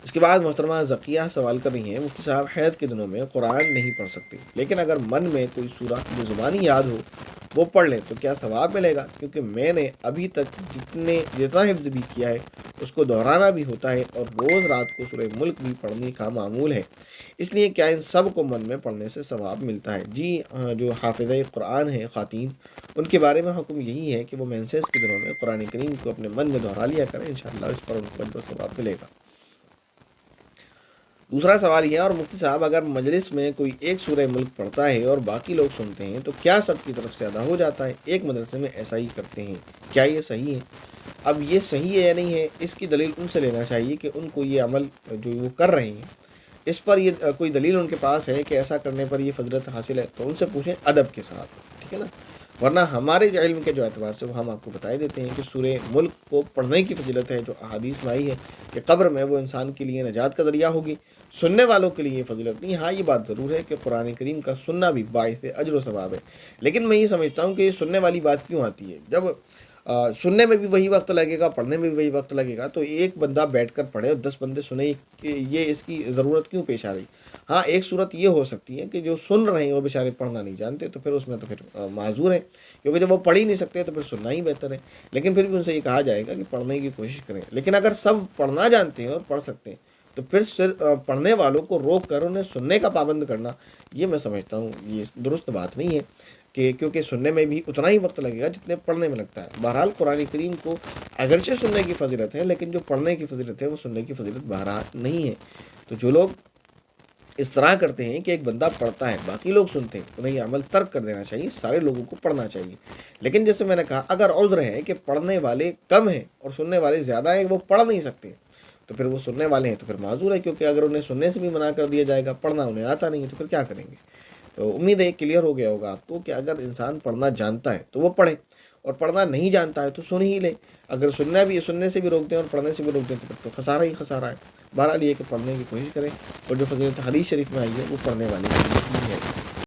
اس کے بعد محترمہ ذکیہ سوال کر رہی ہیں، مفتی صاحب حید کے دنوں میں قرآن نہیں پڑھ سکتے، لیکن اگر من میں کوئی سورہ جو زبانی یاد ہو وہ پڑھ لیں تو کیا ثواب ملے گا؟ کیونکہ میں نے ابھی تک جتنا حفظ بھی کیا ہے اس کو دہرانا بھی ہوتا ہے اور روز رات کو سورہ ملک بھی پڑھنے کا معمول ہے، اس لیے کیا ان سب کو من میں پڑھنے سے ثواب ملتا ہے؟ جی جو حافظہ قرآن ہے خواتین، ان کے بارے میں حکم یہی ہے کہ وہ مینسز کے دنوں میں قرآن کریم کو اپنے من میں دہرا لیا کریں، انشاءاللہ اس پر ان کو اجر و ثواب ملے گا۔ دوسرا سوال یہ ہے، اور مفتی صاحب اگر مجلس میں کوئی ایک سورہ ملک پڑھتا ہے اور باقی لوگ سنتے ہیں تو کیا سب کی طرف سے ادا ہو جاتا ہے؟ ایک مدرسے میں ایسا ہی کرتے ہیں، کیا یہ صحیح ہے؟ اب یہ صحیح ہے یا نہیں ہے، اس کی دلیل ان سے لینا چاہیے کہ ان کو یہ عمل جو وہ کر رہے ہیں اس پر یہ کوئی دلیل ان کے پاس ہے کہ ایسا کرنے پر یہ فضیلت حاصل ہے، تو ان سے پوچھیں ادب کے ساتھ، ٹھیک ہے نا؟ ورنہ ہمارے جو علم کے جو اعتبار سے وہ ہم آپ کو بتائے دیتے ہیں کہ سورہ ملک کو پڑھنے کی فضیلت ہے، جو احادیث میں آئی ہے کہ قبر میں وہ انسان کے لیے نجات کا ذریعہ ہوگی، سننے والوں کے لیے یہ فضیلت نہیں۔ ہاں یہ بات ضرور ہے کہ قرآن کریم کا سننا بھی باعث اجر و ثواب ہے، لیکن میں یہ سمجھتا ہوں کہ یہ سننے والی بات کیوں آتی ہے؟ جب سننے میں بھی وہی وقت لگے گا، پڑھنے میں بھی وہی وقت لگے گا، تو ایک بندہ بیٹھ کر پڑھے اور 10 بندے سنیں، یہ اس کی ضرورت کیوں پیش آ رہی؟ ہاں ایک صورت یہ ہو سکتی ہے کہ جو سن رہے ہیں وہ بیچارے پڑھنا نہیں جانتے، تو پھر اس میں تو پھر معذور ہیں، کیونکہ جب وہ پڑھ ہی نہیں سکتے تو پھر سننا ہی بہتر ہے، لیکن پھر بھی ان سے یہ کہا جائے گا کہ پڑھنے کی کوشش کریں۔ لیکن اگر سب پڑھنا جانتے ہیں اور پڑھ سکتے ہیں تو پھر صرف پڑھنے والوں کو روک کر انہیں سننے کا پابند کرنا، یہ میں سمجھتا ہوں یہ درست بات نہیں ہے، کہ کیونکہ سننے میں بھی اتنا ہی وقت لگے گا جتنے پڑھنے میں لگتا ہے۔ بہرحال قرآن کریم کو اگرچہ سننے کی فضیلت ہے، لیکن جو پڑھنے کی فضیلت ہے وہ سننے کی فضیلت بہرحال نہیں ہے۔ تو جو لوگ اس طرح کرتے ہیں کہ ایک بندہ پڑھتا ہے باقی لوگ سنتے ہیں، انہیں یہ عمل ترک کر دینا چاہیے، سارے لوگوں کو پڑھنا چاہیے۔ لیکن جیسے میں نے کہا اگر عذر ہے کہ پڑھنے والے کم ہیں اور سننے والے زیادہ ہیں، وہ پڑھ نہیں سکتے، تو پھر وہ سننے والے ہیں تو پھر معذور ہے، کیونکہ اگر انہیں سننے سے بھی منع کر دیا جائے گا، پڑھنا انہیں آتا نہیں ہے، تو پھر کیا کریں گے؟ تو امید ہے کلیئر ہو گیا ہوگا آپ کو کہ اگر انسان پڑھنا جانتا ہے تو وہ پڑھے، اور پڑھنا نہیں جانتا ہے تو سن ہی لے۔ اگر سننے سے بھی روک دیں اور پڑھنے سے بھی روک دیں تو پھر تو خسارہ ہی خسارہ ہے۔ بہرحال یہ کہ پڑھنے کی کوشش کریں، اور جو فضیلت حدیث شریف میں آئی ہے وہ پڑھنے والے کی ہے۔